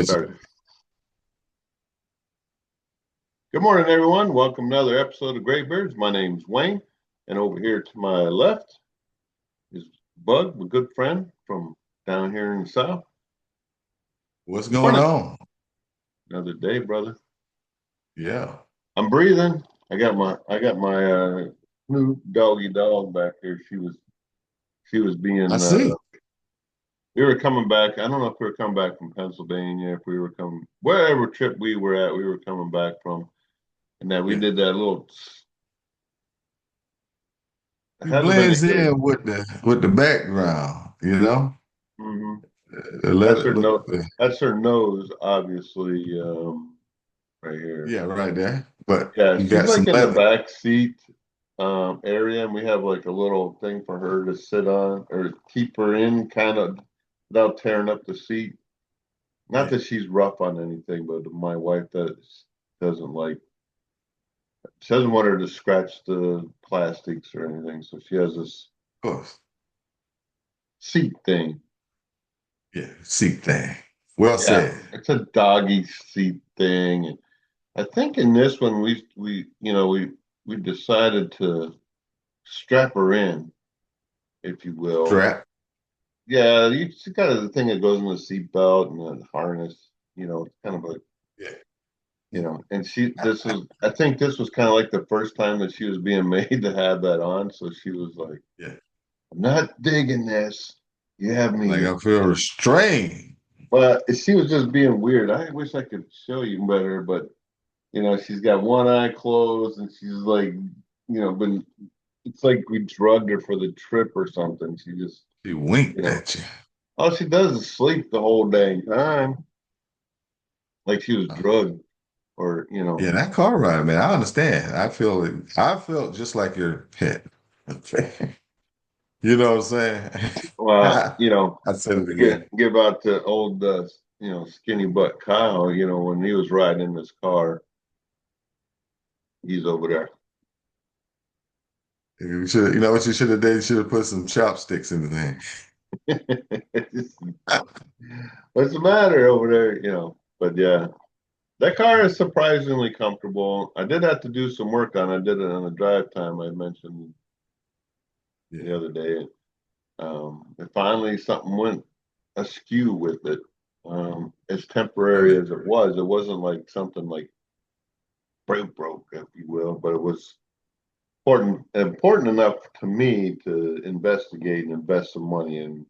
Get started. Good morning, everyone. Welcome to another episode of Graybeards. My name's Wayne, and over here to my left is Bug, a good friend from down here in the South. What's going Morning. on? Another day, brother. Yeah. I'm breathing. I got my new doggy dog back here. She was I being see. we were coming back. I don't know if we were coming back from Pennsylvania, if we were coming wherever trip we were at, we were coming back from. And that we Yeah. did that little it He hasn't been a blends good. in with the background, you know? Mhm. Let That's it her look nose. That's her nose, obviously, right here. yeah, right there. But Yeah, you she's got some like in the leather. back seat area, and we have like a little thing for her to sit on or keep her in, kind of without tearing up the seat. Not Yeah, that she's rough on anything, but my wife doesn't like. She doesn't want her to scratch the plastics or anything, so she has this of course. seat thing. Yeah, seat thing. Well Yeah, said. it's a doggy seat thing, and I think in this one we decided to strap her in, if you will. Strap. Yeah, it's kind of the thing that goes in the seat belt and the harness. It's kind of a Yeah. and I think this was kind of like the first time that she was being made to have that on. So she was like, Yeah. I'm not digging this. You have Like me. I feel restrained. But she was just being weird. I wish I could show you better, but she's got one eye closed and she's like, been it's like we drugged her for the trip or something. She just, She you winked know, at you. all she does is sleep the whole dang time, like she was Uh, drugged or, yeah, that car ride, man. I understand. I feel it. I felt just like your pet. You know what I'm saying? well, I said it again. give out to old, skinny butt Kyle, when he was riding in this car, he's over there. You should, you know what you should have done? You should have put some chopsticks in the thing. What's the matter over there? But yeah, that car is surprisingly comfortable. I did have to do some work on it. I did it on the drive time I mentioned Yeah, the other day. And finally, something went askew with it. As temporary really. as it wasn't like something like broke, if you will, but it was important enough to me to investigate and invest some money in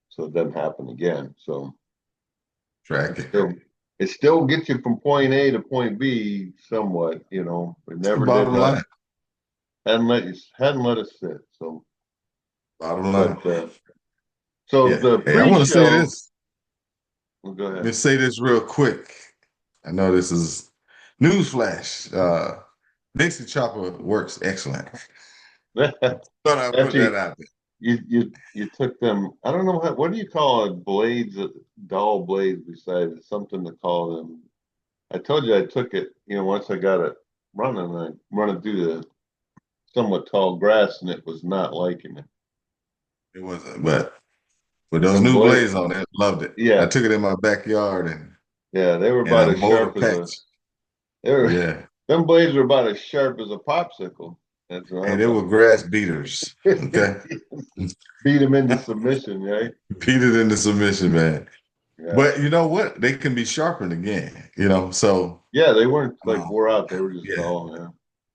so it doesn't happen again. So Track it's it. still it still gets you from point A to point B somewhat. It It's the never did bottom not line. hadn't let us sit. So, Bottom line. but so Yeah. the Hey, I want to say pre-show. this. Well, go Let me ahead. say this real quick. I know this is newsflash. Dixie Chopper works excellent. Thought I'd put After that out there. you took them. I don't know what do you call it? Blades, dull blades. Besides something to call them. I told you I took it. Once I got it running, I run it through the somewhat tall grass, and it was not liking it. It wasn't, but with those Them new blade, blades on it, loved it. I yeah, took it in my backyard yeah, they were and about a as motor sharp as patch. they were. Yeah. Them blades were about as sharp as a popsicle. That's what And I'm they were talking grass beaters. about. Okay. Beat them into submission, right? Beat it into submission, man. Yeah, But you know what? They can be sharpened again. So yeah. They weren't like um, wore out. They were just yeah, dull.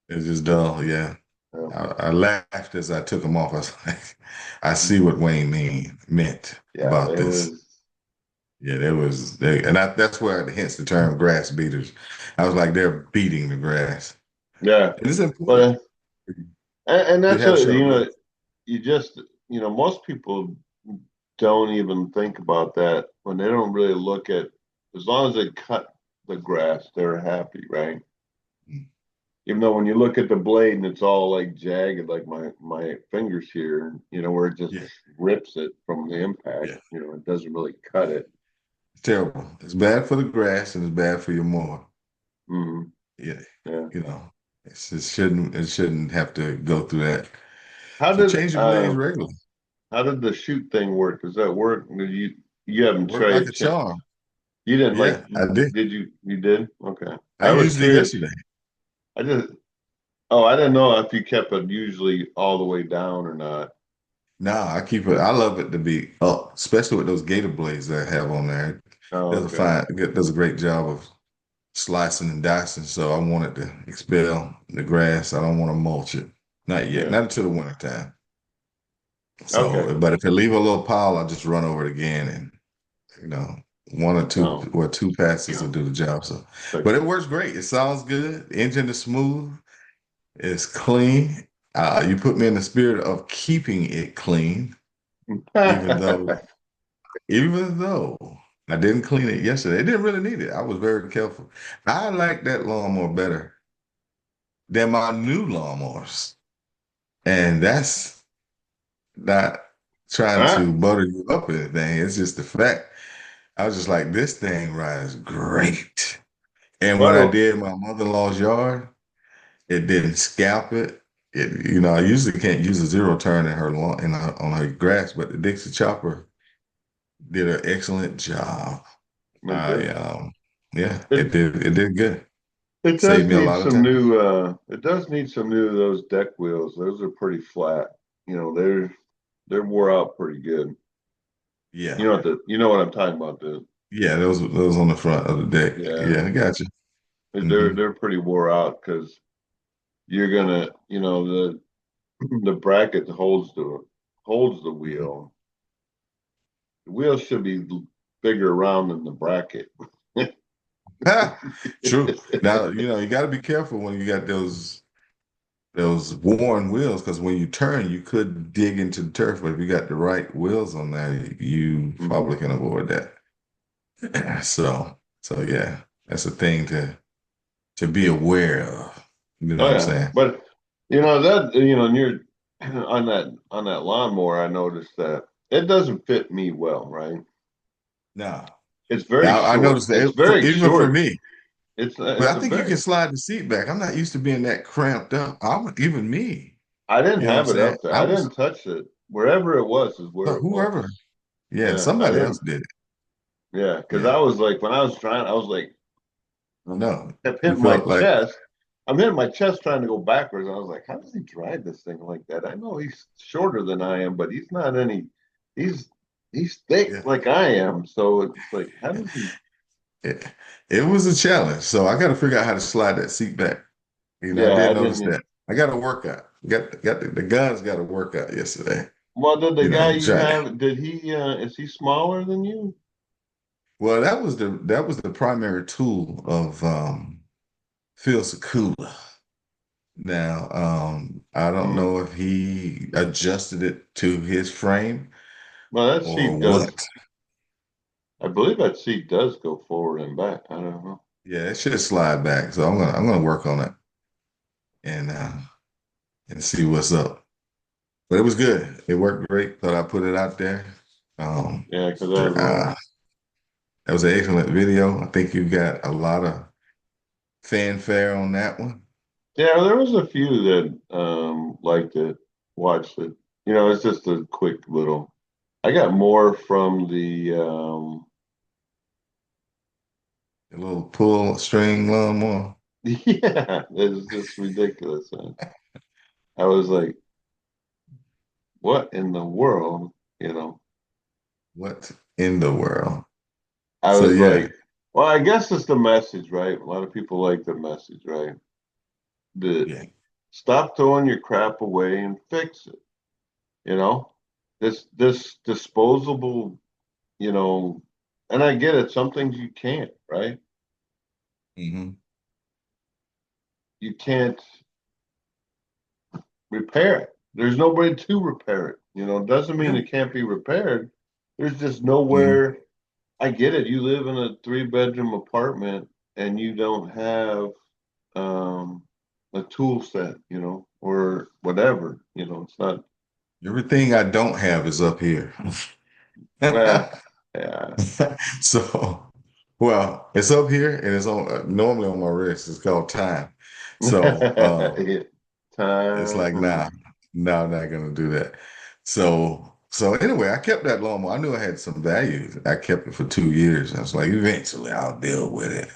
Yeah, it's just dull. Yeah. yeah. I laughed as I took them off. I was like, I see Mhm. what Wayne meant Yeah, about it this. was. Yeah, that's where hence the term grass beaters. I was like, they're beating the grass. Yeah, And it's important but and to that's have what sharp blades. you just most people don't even think about that when they don't really look at as long as they cut the grass, they're happy, right? Mm. Even though when you look at the blade and it's all like jagged, like my fingers here, where it just Yeah, rips it from the impact, yeah. it doesn't really cut it. It's terrible. It's bad for the grass and it's bad for your mower. Hmm. Yeah, Yeah. you know, it shouldn't have to go through that. How So did change your blades uh regularly. how did the shoot thing work? Does that work? You haven't Work tried like a it? charm. You didn't like, Yeah, I did. did you? You did? Okay. I I was used it curious. yesterday. I just, oh, I didn't know if you kept it usually all the way down or not. No, I keep it. I love it to be up, especially with those gator blades that I have on there. Oh, Does a okay. fine, does a great job of slicing and dicing. So I want it to expel the grass. I don't want to mulch it. Not yet. Yeah. Not until the winter time. Okay. So, but if it leave a little pile, I'll just run over it again and you know, one or two Oh, or two passes will yeah. do the job. So, Like, but it works great. It sounds good. The engine is smooth. It's clean. You put me in the spirit of keeping it clean, even though even though I didn't clean it yesterday. It didn't really need it. I was very careful. I like that lawnmower better than my new lawnmowers. And that's not trying ah, to butter you up or anything. It's just the fact. I was just like, this thing rides great. And when I well, did my mother-in-law's yard, it didn't scalp it. I usually can't use a zero turn in her lawn on her grass, but the Dixie chopper did an excellent job. it I did. yeah, It it did good. it Saved does me a need lot of some time. new it does need some new of those deck wheels. Those are pretty flat. They're wore out pretty good. Yeah, You know what I'm talking about, the yeah, those on the front of the deck. yeah. Yeah, I got you. They're Hmm. they're pretty wore out because you're gonna, the bracket holds the Hmm. wheel. The wheel should be bigger around than the bracket. True. Now, you got to be careful when you got those worn wheels because when you turn, you could dig into the turf. But if you got the right wheels on there, you Mhm. probably can avoid that. So yeah, that's a thing to be aware of. You know Oh what I'm yeah, saying? but and you're on that lawnmower. I noticed that it doesn't fit me well, right? No, It's very I short. noticed It's that very even for short. me. But It's I a think you can very. slide the seat back. I'm not used to being that cramped up. Even me. I didn't You know what I'm have it saying? up there. I I was didn't touch it. Wherever it was is where it whoever. was. Yeah, Yeah, I somebody else didn't. did it. Yeah, because Yeah, I was like, when I was trying, I was like, I know. kept You hitting my felt like, chest. I'm hitting my chest trying to go backwards. I was like, how does he drive this thing like that? I know he's shorter than I am, but he's not any. He's he's thick yeah. like I am. So it's like, how does he? It, it was a challenge. So I got to figure out how to slide that seat back. I Yeah, did I notice didn't. that. I got to work out. Got the guns got to work out yesterday. Well, did the guy you Try. have? Did he? Is he smaller than you? Well, that was the primary tool of Phil Sakula. Now, I don't Hmm. know if he adjusted it to his frame Well, that or seat what. does. I believe that seat does go forward and back. I don't know. Yeah, it should slide back. So I'm gonna work on it and see what's up. But it was good. It worked great. Thought I put it out there. Um, Yeah, because I was uh, that was an excellent video. I think you got a lot of fanfare on that one. Yeah, there was a few that liked it, watched it. It's just a quick little. I got more from the A little pull string lawnmower. yeah, it's just ridiculous. I was like, what in the world? You know, What in the world? I So was yeah. like, well, I guess it's the message, right? A lot of people like the message, right? The Yeah. stop throwing your crap away and fix it. You know, this disposable, you know, and I get it. Some things you can't, right? Hmm. You can't repair it. There's nobody to repair it. Doesn't mean Yeah. it can't be repaired. There's just Hmm. nowhere. I get it. You live in a three-bedroom apartment and you don't have um, a tool set, or whatever. It's not. Everything I don't have is up here. Well, yeah. So, well, it's up here and it's on normally on my wrist. It's called time. So, it's like, Time. nah, no, I'm not gonna do that. So, So anyway, I kept that lawnmower. I knew I had some value. I kept it for 2 years. I was like, eventually I'll deal with it.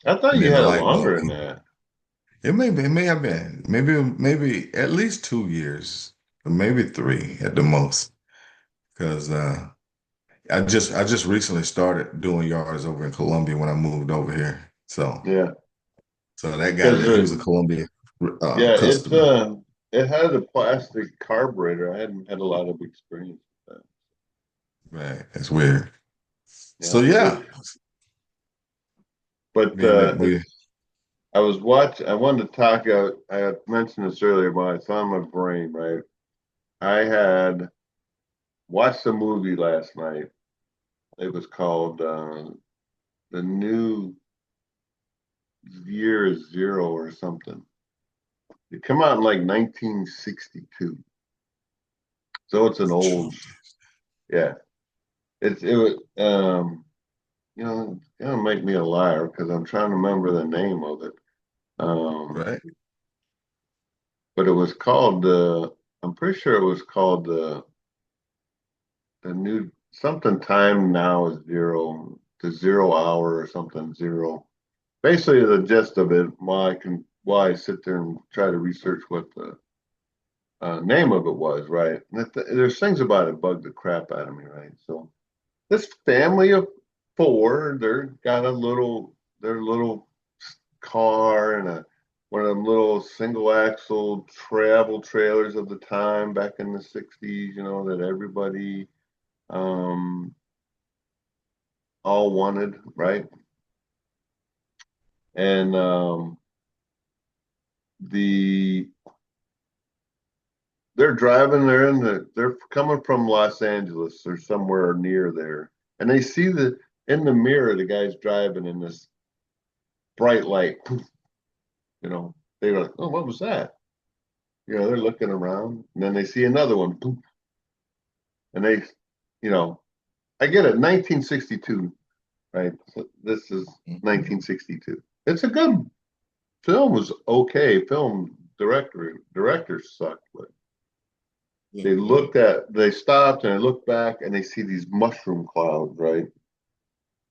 I thought And you then the had it light bulb. longer than that. It may have been maybe at least 2 years, or maybe three at the most. Because I just recently started doing yards over in Columbia when I moved over here. Yeah, So that guy because there, he was a Columbia yeah, customer. it had a plastic carburetor. I hadn't had a lot of experience with that. Right. That's weird. Yeah, So it is. yeah, But we I wanted to talk. I had mentioned this earlier, but it's on my brain. Right. I had watched a movie last night. It was called The New Year is Zero or something. It came out in like 1962, so it's an old. Yeah, it was it's gonna make me a liar because I'm trying to remember the name of it. Um, right. but it was called I'm pretty sure it was called the new something time now is zero to 0 hour or something zero. Basically, the gist of it, why I sit there and try to research what the name of it was, right? And there's things about it bug the crap out of me, right? So this family of four, they're got their little car and one of them little single axle travel trailers of the time back in the 60s, that everybody um, all wanted, right? And the they're driving, they're coming from Los Angeles or somewhere near there, and they see in the mirror the guy's driving in this bright light. You know, they're like, "Oh, what was that?" They're looking around, and then they see another one, and you know, I get it, 1962, right? So this is Mhm. 1962. It's a good film, was okay. Directors sucked, but Mhm. they stopped and they looked back and they see these mushroom clouds, right?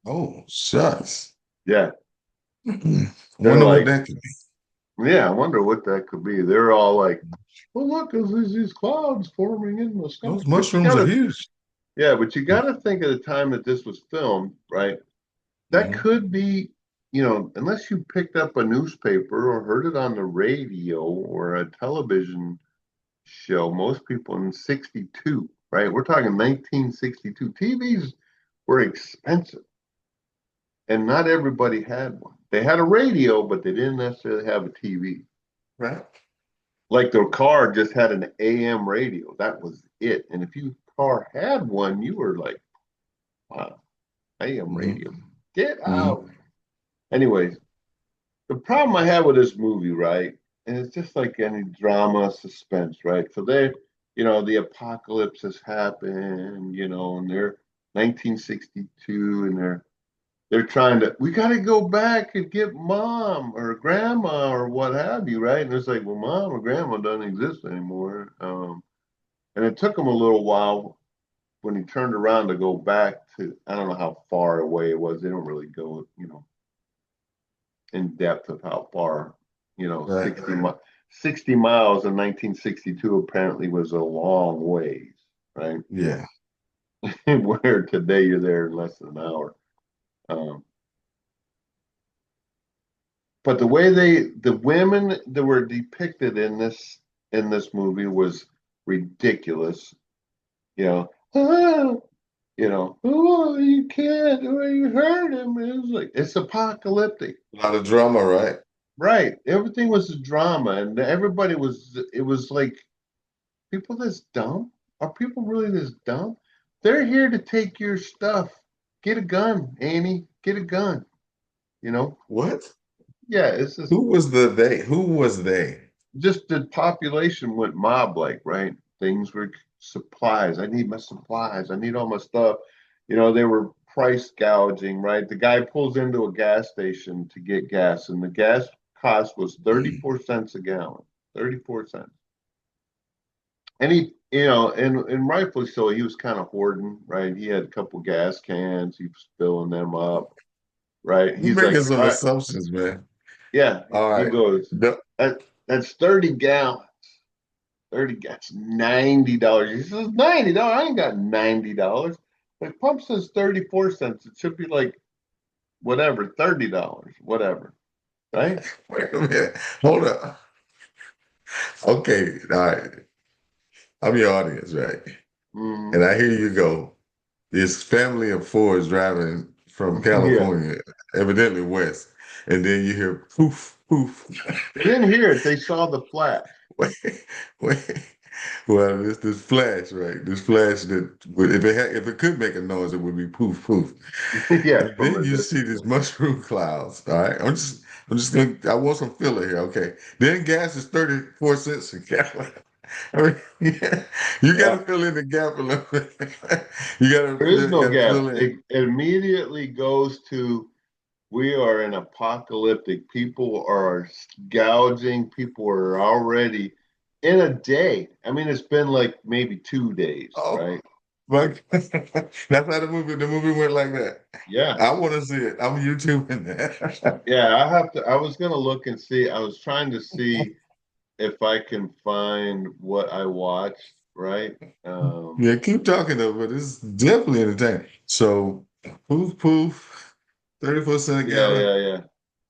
Oh, shucks. Yeah. I They're wonder what like, that could be. yeah, I wonder what that could be. They're all like, well, look, there's these clouds forming in the sky. Those mushrooms are huge. But you gotta think of the time that this was filmed, right? That Mhm. could be, unless you picked up a newspaper or heard it on the radio or a television show, most people in 62, right? We're talking 1962. TVs were expensive and not everybody had one. They had a radio, but they didn't necessarily have a TV. Right. Like their car just had an AM radio. That was it. And if your car had one, you were like, wow, AM radio. Mhm. Get Mhm. out. Anyways, the problem I have with this movie, right? And it's just like any drama, suspense, right? So the apocalypse has happened, and they're 1962 and they're trying we got to go back and get mom or grandma or what have you, right? And it's like, well, mom or grandma doesn't exist anymore. And it took them a little while when he turned around to go back to, I don't know how far away it was. They don't really go, in depth of how far, Right. 60 miles in 1962 apparently was a long ways, right? Yeah. Where today you're there in less than an hour. Um, but the women that were depicted in this movie was ridiculous. You know, oh, you can't, or you hurt him. It's apocalyptic. A lot of drama, right? Right. Everything was a drama, and it was like, people this dumb? Are people really this dumb? They're here to take your stuff. Get a gun, Annie. Get a gun. You know? What? Yeah, it's Who was the they? Who was they? just the population went mob like, right? Things were supplies. I need my supplies. I need all my stuff. They were price gouging, right? The guy pulls into a gas station to get gas, and the gas cost was Mm. 34 cents a gallon. 34 cents. and rightfully so, he was kind of hoarding, right? He had a couple gas cans, he was filling them up, right? You're He's like, making some all right, assumptions, man. yeah. All He right. goes, The- that's 30 gallons. 30, that's $90. He says, $90? I ain't got $90. The pump says 34 cents. It should be like whatever, $30, whatever, right? Wait a minute. Hold up. Okay. All right. I'm your audience, right? And Mm, I hear you go. This family of four is driving from yeah. California, evidently west. And then you hear poof, poof. They didn't hear it. They saw the flash. Wait, wait. Well, this flash, right? This flash that if it could make a noise, it would be poof, poof. Yeah, And from then a you see distance. these mushroom clouds. All right. I'm just gonna I want some filler here. Okay. Then gas is 34 cents a gallon. I mean, yeah, you Yeah. gotta fill in the gap a little bit. You There is no gotta gap. fill in. It immediately goes to we are in apocalyptic. People are gouging. People are already in a day. I mean, it's been like maybe 2 days, Oh, right? but that's how the movie went like that. Yeah. I want to see it. I'm YouTubing that. Yeah. I have to. I was going to look and see. I was trying to see if I can find what I watched, right? Yeah, keep talking though, but it's definitely entertaining. So, poof, poof, 34 cent a Yeah. gallon. Yeah. Yeah.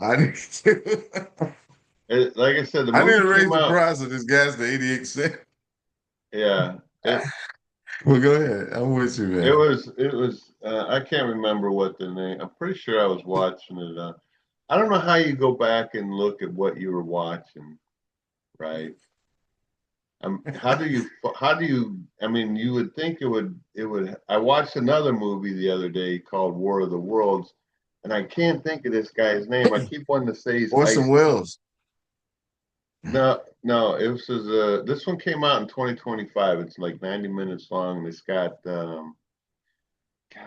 I need to, Like I said, the I need movie to raise came the out. price of this gas to 88 cents. Yeah. Well, go ahead. I'm with you, It man. was, it was, I can't remember what the name, I'm pretty sure I was watching it. I don't know how you go back and look at what you were watching, right? I mean, you would think I watched another movie the other day called War of the Worlds, and I can't think of this guy's name. I keep wanting to say he's Orson Ice. Welles. No, no, this one came out in 2025. It's like 90 minutes long, and it's got, God,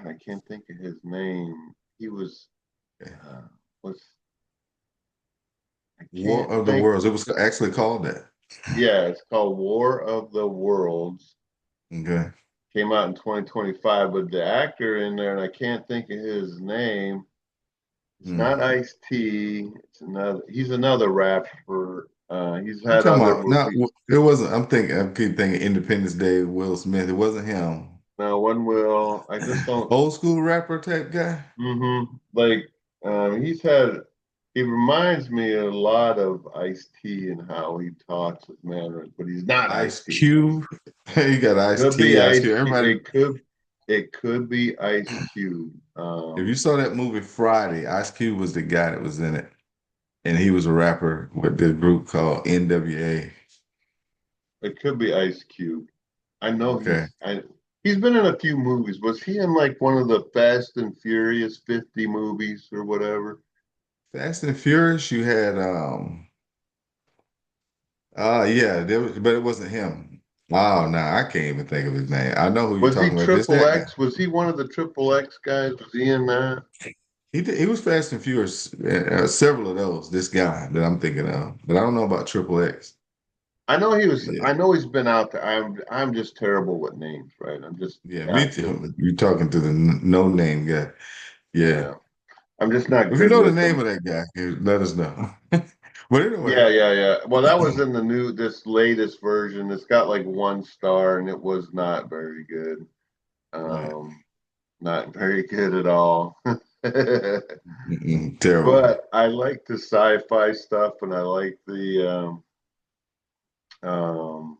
I can't think of his name. He was, uh, was I War can't of the think. Worlds. It was actually called that. Yeah, it's called War of the Worlds. Okay. Came out in 2025, but the actor in there, and I can't think of his name. It's Hmm. not Ice T. It's another. He's another rapper. He's You had talking other about not? movies. It wasn't. I keep thinking Independence Day. Will Smith. It wasn't him. Now, one will. I just don't. Old school rapper type guy. Like, he's had. He reminds me a lot of Ice T and how he talks with manners, but he's not Ice Ice T. Cube. You got Ice Could be T, Ice Ice Cube. Cube. Everybody. It could be Ice Cube. If you saw that movie Friday, Ice Cube was the guy that was in it, and he was a rapper with the group called NWA. It could be Ice Cube. I know Okay. he's been in a few movies. Was he in like one of the Fast and Furious 50 movies or whatever? Fast and Furious. You had yeah, but it wasn't him. Oh no, I can't even think of his name. I know who you're Was he talking about. Just Triple that guy. X? Was he one of the Triple X guys? Was he in that? He was Fast and Furious, several of those. This guy that I'm thinking of, but I don't know about Triple X. I know he was. Yeah, I know he's been out there. I'm just terrible with names, right? I'm just yeah, me not good. too. You're talking to the no name guy. Yeah, Yeah, I'm just not if you good know the with name them. of that guy, let us know. But anyway, Yeah, yeah, yeah. Well, that was in this latest version. It's got like 1 star, and it was not very good. right, Um, Not very good at all. terrible. But I like the sci-fi stuff, and I like the um,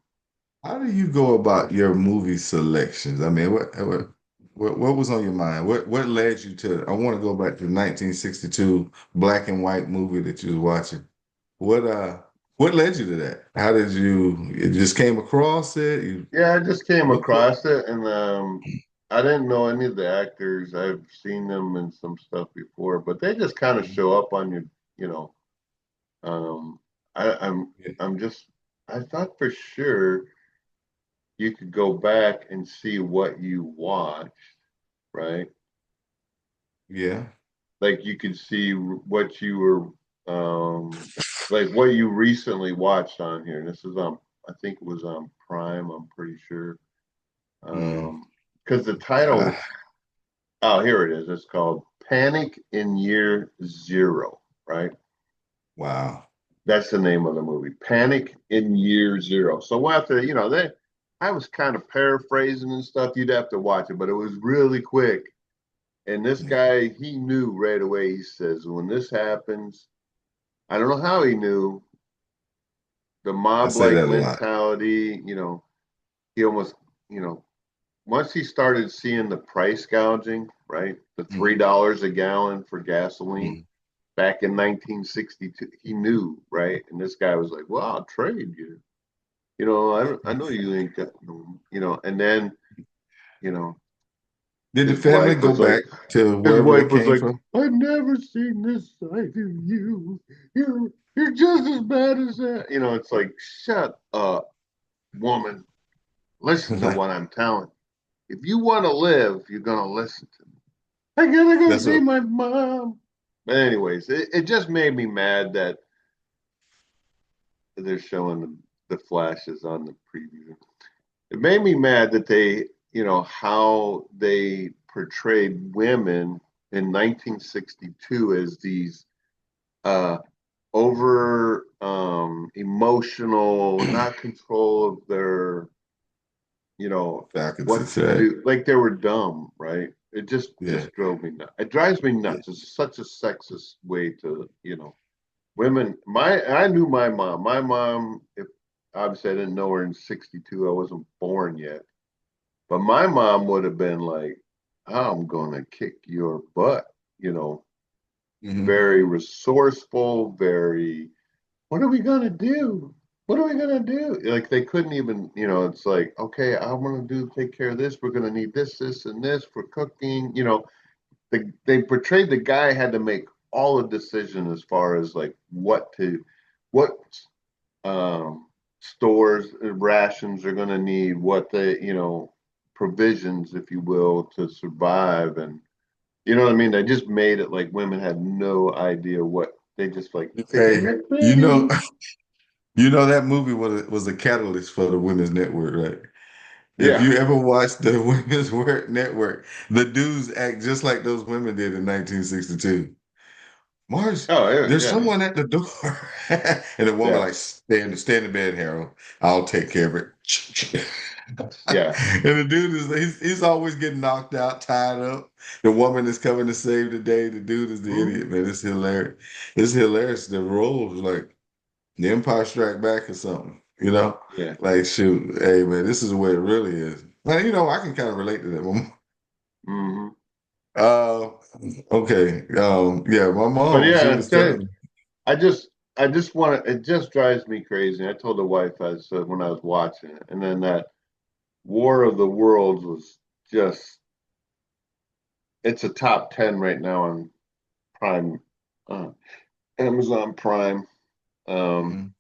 How do you go about your movie selections? I mean, what was on your mind? What led you to? I want to go back to the 1962 black and white movie that you was watching. What uh, what led you to that? How did you? It just came across it. yeah, I just came What put? across it, and I didn't know any of the actors. I've seen them in some stuff before, but they just kind of show up on your, you know. Um, I, I'm Yeah, I'm just I thought for sure you could go back and see what you watched, right? yeah, Like you could see what you were like what you recently watched on here. And this is I think it was on Prime. I'm pretty sure. Mm. Because the Uh, title, oh, here it is. It's called Panic in Year Zero, right? wow. That's the name of the movie, Panic in Year Zero. So after, I was kind of paraphrasing and stuff. You'd have to watch it, but it was really quick. And this Yeah. guy, he knew right away. He says, when this happens, I don't know how he knew the I say mob-like that a lot. mentality. He almost, you know, once he started seeing the price gouging, right? The Mm, $3 a gallon for gasoline mm. back in 1962, he knew, right? And this guy was like, "Well, I'll trade you. I know you ain't got no, And then, you know, Did the his family wife go was like, back to wherever it came from? I've never seen this side of you. You're just as bad as that. It's like, shut up, woman. Listen to what I'm telling. If you want to live, you're gonna listen to me. I gotta go That's see what. my mom. But anyways, it just made me mad that they're showing the flashes on the preview. It made me mad that how they portrayed women in 1962 as these uh, over emotional, not control of their, what Faculties, to right? do, like they were dumb, right? It just Yeah. just drove me nuts. It drives me Yeah. nuts. It's such a sexist way to, women. I knew my mom. My mom, if obviously I didn't know her in 62, I wasn't born yet. But my mom would have been like, I'm gonna kick your butt, you know, Hmm. very resourceful, very, what are we gonna do? What are we gonna do? Like they couldn't even, it's like, okay, I'm gonna take care of this. We're gonna need this, this, and this for cooking. They portrayed the guy had to make all the decision as far as like what um, stores rations are going to need, what the provisions, if you will, to survive, and you know what I mean. They just made it like women had no idea what they just like. Hey, Isn't it you know, pretty? that movie was a catalyst for the Women's Network, right? If Yeah. you ever watched the Network, the dudes act just like those women did in 1962. Mars, Oh yeah, there's yeah, someone at the door. And the woman yeah, like, stand in bed, Harold. I'll take care of it. yeah. And the dude he's always getting knocked out, tied up. The woman is coming to save the day. The dude is the Mhm. idiot, man. It's hilarious. It's hilarious. The role was like the Empire Strike Back or something, you know? Yeah. Like, shoot, hey man, this is the way it really is. Now, I can kind of relate to that. Hmm. Uh, okay. Yeah, my But mom, she yeah, was telling me. I just want to. It just drives me crazy. I told the wife I said when I was watching it, and then that War of the Worlds was just. It's a top 10 right now on Prime, uh, Amazon Prime. Um, Mhm.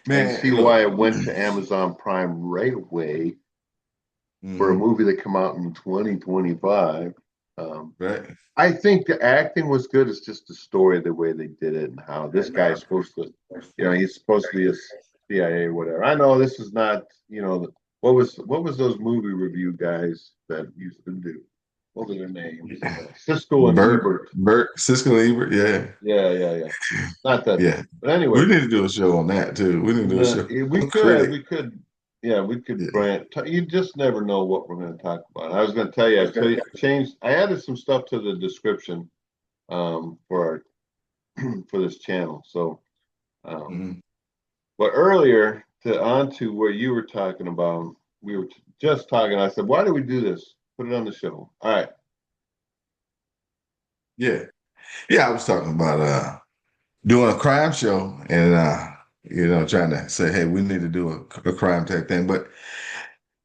I Man, see why look. it went to Amazon Prime right away for a Hmm. movie that come out in 2025. Um, Right. I think the acting was good. It's just the story, the way they did it, and how this guy's supposed to, he's supposed to be a CIA or whatever. I know this is not, what was those movie review guys that used to do? What were their names? Siskel and Ebert. Cisco Ebert, yeah. Yeah, yeah, yeah. Not that Yeah. bad. But We anyways, need to do a show on that too. We need to do a no, show we on could, critic. yeah, we could Yeah. brand. You just never know what we're going to talk about. I was going to tell you, I added some stuff to the description for for this channel. So, um, Mhm. but earlier to on to what you were talking about, we were just talking. I said, why do we do this? Put it on the show. All right. Yeah. Yeah, I was talking about doing a crime show and trying to say, hey, we need to do a crime type thing.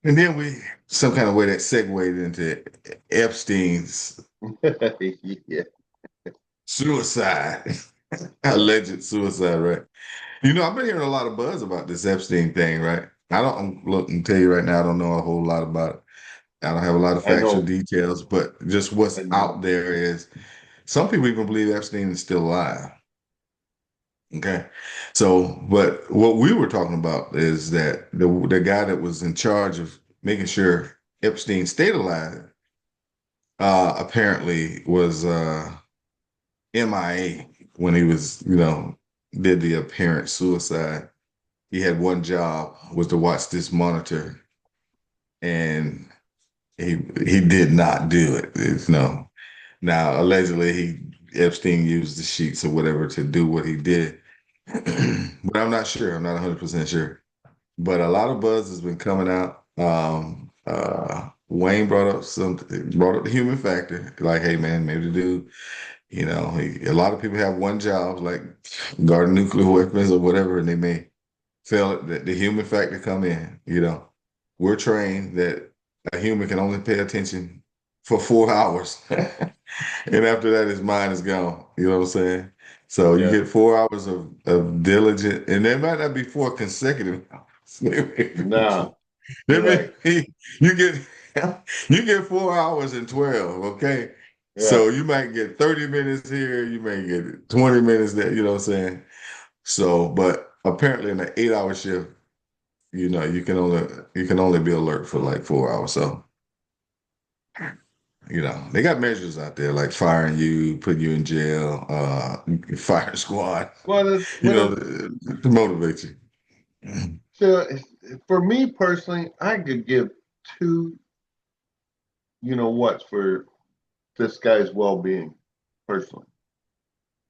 And then we some kind of way that segued into Epstein's Yeah. suicide, Yeah. alleged suicide, right? I've been hearing a lot of buzz about this Epstein thing, right? I don't look and tell you right now, I don't know a whole lot about it. I don't have a lot of I factual know. details, but just I what's know. out there is some people even believe Epstein is still alive. Okay. So, but what we were talking about is that the guy that was in charge of making sure Epstein stayed alive, apparently was MIA when he was, did the apparent suicide. He had one job was to watch this monitor, and he did not do it. No. Now, allegedly, Epstein used the sheets or whatever to do what he did, but I'm not sure. I'm not 100% sure. But a lot of buzz has been coming out. Wayne brought up the human factor. Like, hey man, maybe the dude, a lot of people have one job, like guarding nuclear weapons or whatever, and they may fail that the human factor come in. We're trained that a human can only pay attention for 4 hours. And after that, his mind is gone. You know what I'm saying? So you Yeah. get 4 hours of diligent, and there might not be four consecutive hours. No, There you're may right. be, you get you get 4 hours and 12, okay? Yeah. So you might get 30 minutes here, you may get 20 minutes there, you know what I'm saying? So, but apparently in an 8 hour shift, you can only be alert for like 4 hours. So, they got measures out there like firing you, putting you in jail, fire squad, Well, to motivate you. so for me personally, I could give two, what's for this guy's well-being personally.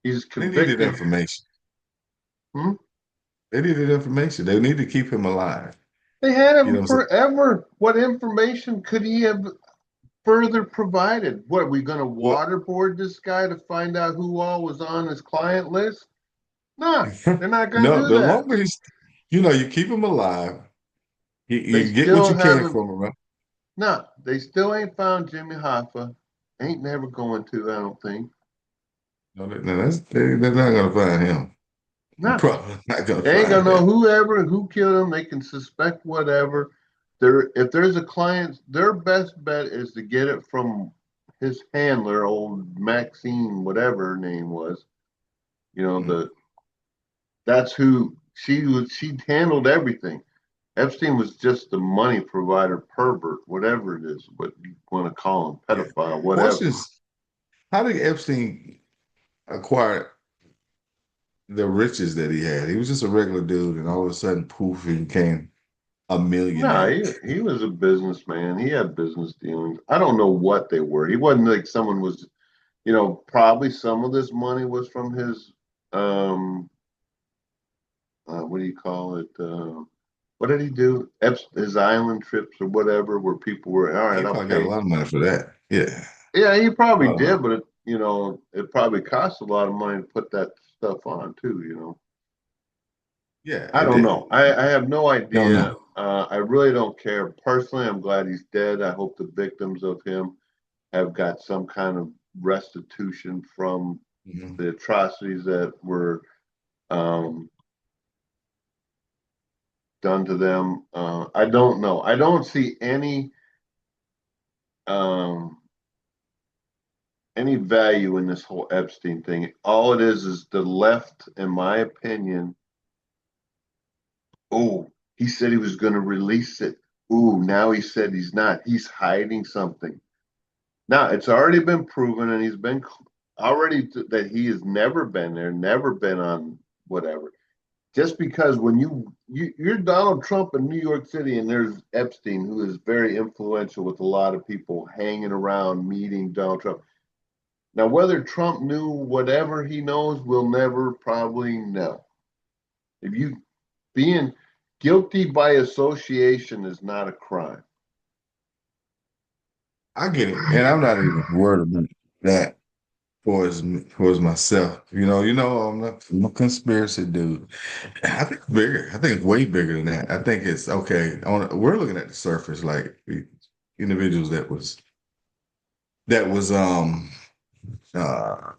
He's They needed convicted. information. Hmm? They needed information. They need to keep him alive. They had You know him what I'm saying? forever. What information could he have further provided? What, are we going to Well, waterboard this guy to find out who all was on his client list? Nah, they're not going to no, do the that. longer you keep him alive, They you get what still you can haven't. from him, right? Nah, they still ain't found Jimmy Hoffa. Ain't never going to, I don't think. No, they're not gonna find him. Nah, Probably not gonna they ain't find gonna know him. who killed him. They can suspect whatever. If there's a client, their best bet is to get it from his handler, old Maxine, whatever her name was. You know, Mm. that's who she was. She handled everything. Epstein was just the money provider, pervert, whatever it is, what you want to call him, Yeah. pedophile, whatever. Question is, how did Epstein acquire the riches that he had? He was just a regular dude, and all of a sudden, poof, he became a No, millionaire. he was a businessman. He had business dealings. I don't know what they were. He wasn't like someone was, probably some of this money was from his, um, what do you call it? What did he do? His island trips or whatever, where people were, all right, He I'll probably got a pay. lot of money for that. Yeah. Yeah, he probably Uh, did, but it probably cost a lot of money to put that stuff on too. yeah, I it don't did. know. I have no Don't idea. know. I really don't care. Personally, I'm glad he's dead. I hope the victims of him have got some kind of restitution from Mhm. the atrocities that were um, done to them. I don't know. I don't see um, any value in this whole Epstein thing. All it is the left, in my opinion. Oh, he said he was going to release it. Ooh, now he said he's not. He's hiding something. Now it's already been proven, and he's been already that he has never been there, never been on whatever. Just because when you're Donald Trump in New York City, and there's Epstein, who is very influential with a lot of people hanging around, meeting Donald Trump. Now, whether Trump knew whatever he knows, we'll never probably know. If you being guilty by association is not a crime. I get it, and I'm not even worried about that towards myself. I'm a conspiracy dude. I think it's bigger. I think it's way bigger than that. I think it's okay. We're looking at the surface, like the individuals that was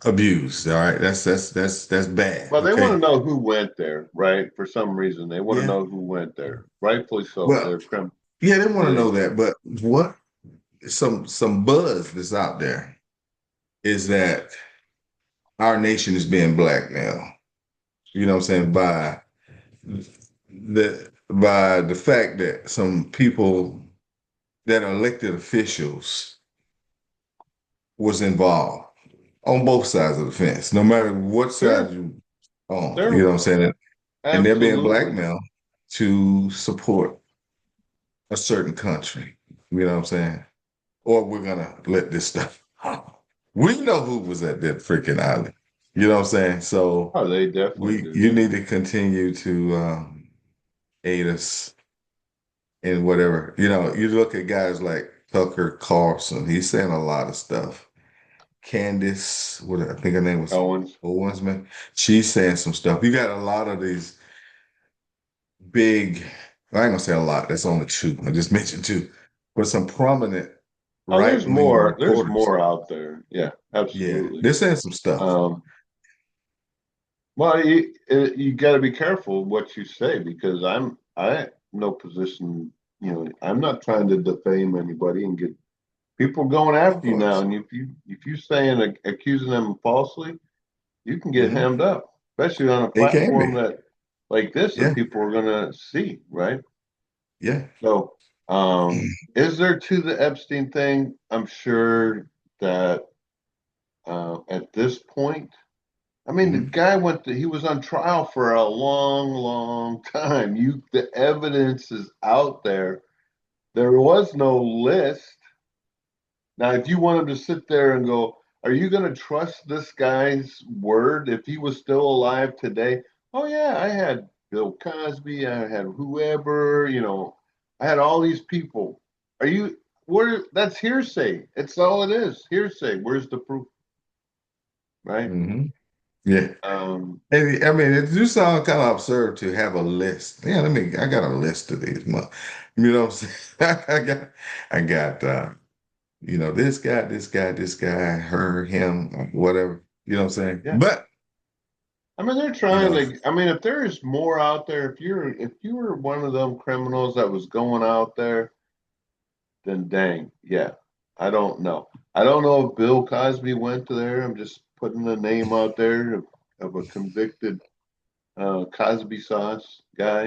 abused. All right, that's bad. Well, they want to Okay, know who went there, right? For some reason, they want to yeah. know who went there. Rightfully so. Well, They're criminal. yeah, they want to They, know that, but what some buzz that's out there is that our nation is being blackmailed. You know what I'm saying? By the fact that some people that are elected officials was involved on both sides of the fence, no matter what side Sure, you on. You they're know what I'm saying? And they're being absolutely. blackmailed to support a certain country. You know what I'm saying? Or we're gonna let this stuff. We know who was at that freaking island. You know what I'm saying? So Oh, they definitely do. you Yeah. need to continue to aid us in whatever. You know, you look at guys like Tucker Carlson. He's saying a lot of stuff. Candace, what I think her name was Owens. Owens, man. She's saying some stuff. You got a lot of these big, I ain't gonna say a lot, that's only two. I just mentioned two, but some prominent Oh, there's right-wing more. There's reporters. more out there. Yeah, Yeah, absolutely. they're saying some stuff. Um, well, you got to be careful what you say because I no position. You know, I'm not trying to defame anybody and get people going Of after you now. course. And if you saying accusing them falsely, you can get Hmm. hemmed up, especially on a It can platform be. that like this that Yeah, people are going to see, right? yeah. So, is there to the Epstein thing? I'm sure that at this point, I mean, the Hmm. guy he was on trial for a long, long time. The evidence is out there. There was no list. Now, if you want him to sit there and go, are you going to trust this guy's word if he was still alive today? Oh, yeah, I had Bill Cosby, I had whoever, I had all these people. Are you, that's hearsay. It's all it is, hearsay. Where's the proof, right? Hmm. Yeah. Um, And I mean, it do sound kind of absurd to have a list. Yeah, I got a list of these months. You know what I'm saying? I got this guy, her, him, whatever. You know what I'm saying? yeah. But, I mean, they're you trying know, to. I mean, if there is more out there, if you were one of them criminals that was going out there, then dang, yeah. I don't know. I don't know if Bill Cosby went to there. I'm just putting a name out there of a convicted Cosby sauce guy.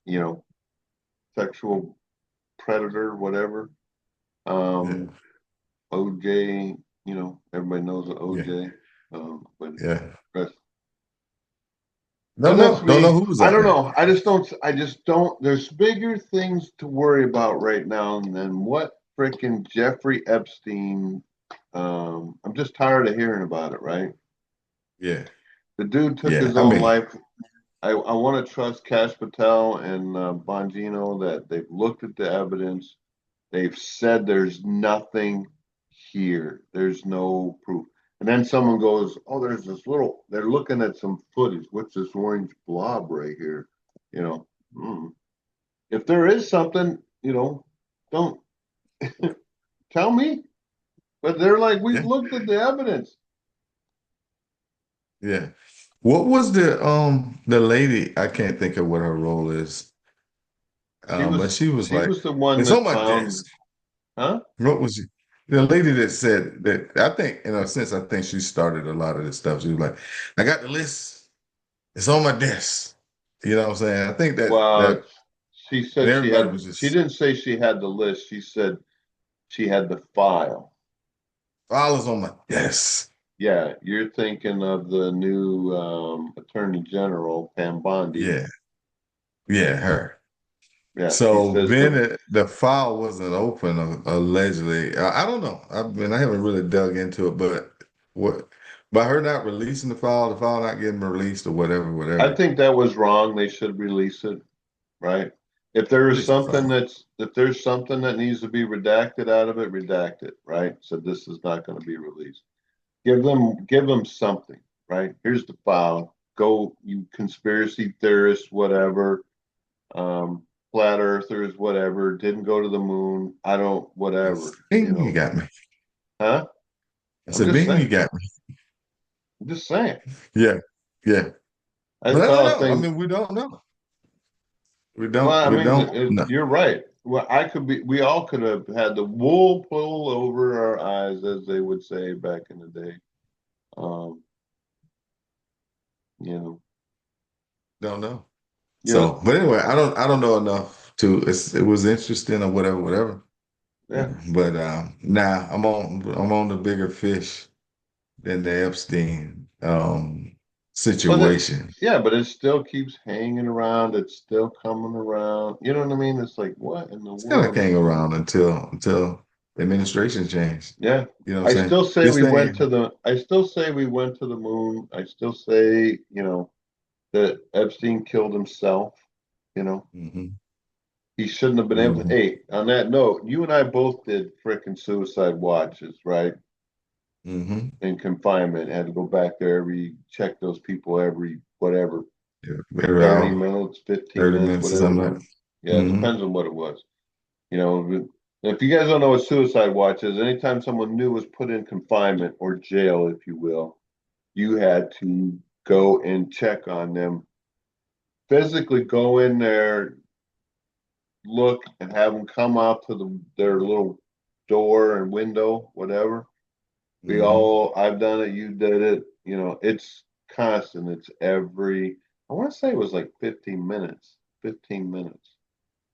You know, sexual predator, whatever. yeah, Um, OJ. Everybody knows of yeah, OJ. But yeah. rest Don't But that's know. Don't know me. who was I out don't there. know. I just don't. There's bigger things to worry about right now than what freaking Jeffrey Epstein. I'm just tired of hearing about it, right? Yeah, The dude took yeah. his I own mean, life. I want to trust Cash Patel and Bongino that they've looked at the evidence. They've said there's nothing here. There's no proof. And then someone goes, "Oh, there's this little." They're looking at some footage. What's this orange blob right here? You know, hmm. If there is something, don't tell me. But they're like, we've yeah, looked at the evidence. yeah. What was the lady? I can't think of what her role is. She But was she was she like, was the one it's on that my desk. found, huh? What was she? The lady that said that I think in a sense I think she started a lot of this stuff. She was like, I got the list. It's on my desk. You know what I'm saying? I think that Well, she and said everybody was she just didn't say she had the list. She said she had the file. file is on my desk. Yeah, you're thinking of the new Attorney General, Pam Bondi. Yeah, yeah, her. Yeah, she So says being that the file wasn't open allegedly, I don't know. I haven't really dug into it, but what by her not releasing the file not getting released or whatever, I whatever. think that was wrong. They should release it, right? If there is Release the something file. if there's something that needs to be redacted out of it, redact it, right? So this is not going to be released. Give them something, right? Here's the file. Go, you conspiracy theorists, whatever, um, flat earthers, whatever, didn't go to the moon. I don't, whatever, Bing, you got me. huh? I I'm said, just Bing, you saying. got me. I'm just saying. Yeah, yeah. But That's I don't how know. I things. mean, we don't know. We Well, don't. I We mean, don't know. you're right. Well, we all could have had the wool pulled over our eyes, as they would say back in the day. Um, You know. Don't know. Yeah. So, but anyway, I don't know enough to. It was interesting or whatever, whatever. Yeah. But now I'm on the bigger fish than the Epstein But situation. but it still keeps hanging around. It's still coming around. You know what I mean? It's like, what in the It's gonna world hang is going around on? until the administration changed. Yeah. You know what I'm saying? This thing. I still say we went to the moon. I still say, that Epstein killed himself. You know, Hmm. he shouldn't have been able to. Hmm. Hey, on that note, you and I both did frickin' suicide watches, right? Hmm. In confinement. Had to go back there check those people every whatever, Yeah, every 30 hour, minutes, 15 30 minutes, minutes or whatever it something like was. that. Yeah, it Hmm. depends on what it was. You know, if you guys don't know what suicide watch is, anytime someone new was put in confinement or jail, if you will, you had to go and check on them, physically go in there, look, and have them come out to their little door and window, whatever. Hmm. I've done it, you did it. It's constant. It's I want to say it was like 15 minutes. 15 minutes.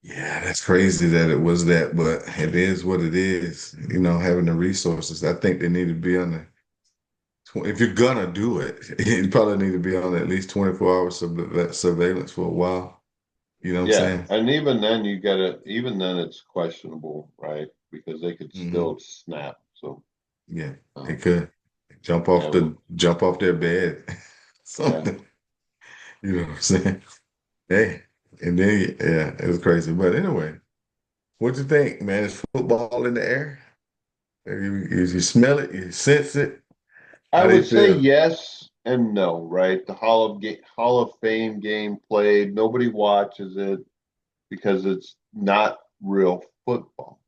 Yeah, that's crazy that it was that, but it is what it is. Having the resources. I think they need to be on the. If you're gonna do it, you probably need to be on at least 24 hours surveillance for a while. You know what I'm Yeah. saying? And even then it's questionable, right? Because they could Hmm. still snap. So, Yeah, they um, could yeah, jump off their bed, yeah. something. You know what I'm saying? Hey, and then yeah, it was crazy. But anyway, what you think, man? Is football in the air? You smell it, you sense it. I How do you would say feel? yes and no, right? The Hall of Fame game played. Nobody watches it because it's not real football.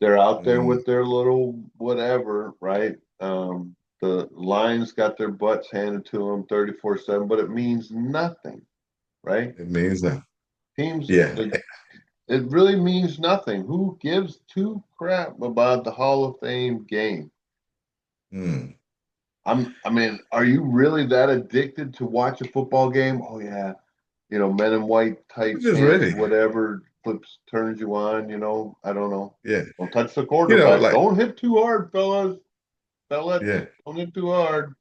They're out there Mm, with their little whatever, right? The Lions got their butts handed to them 34-7, but it means nothing, right? it means that. Teams, Yeah. like, it really means nothing. Who gives two crap about the Hall of Fame game? Mm. I mean, are you really that addicted to watch a football game? Oh yeah, men in white, I'm tight just pants, ready. whatever turns you on. I don't know. Yeah. Don't touch the quarterback. Like, Don't hit too hard, fellas. yeah, Don't hit too hard.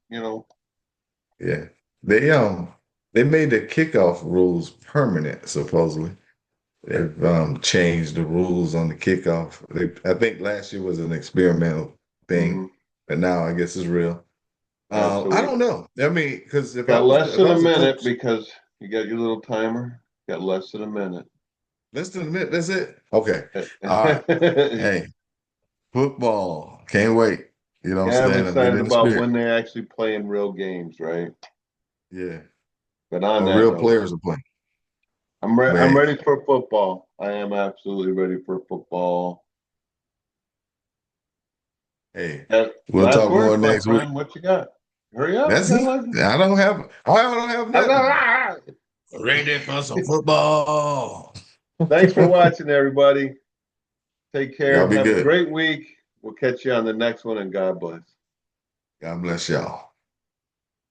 yeah. They they made the kickoff rules permanent, supposedly. They've changed the rules on the kickoff. I think last year was an experimental thing, Hmm. but now I guess it's real. All right, so I we don't know. I mean, because if I got was less if than I a was a minute coach, because you got your little timer. Got less than a minute. less than a minute, that's it. Okay. All right. Hey, football. Can't wait. You know what I'm Yeah, I'm saying? I'm getting excited in the about spirit. when they actually play in real games, right? Yeah. But on Or that real note, players are playing. I'm Man, ready for football. I am absolutely ready for football. hey, we'll Last talk more words, my next week. friend. What you got? Hurry up. You That's got it. less. I don't have nothing. Ready for some football. Thanks for watching, everybody. Take Y'all care. be Have a good. great week. We'll catch you on the next one, and God bless. God bless y'all.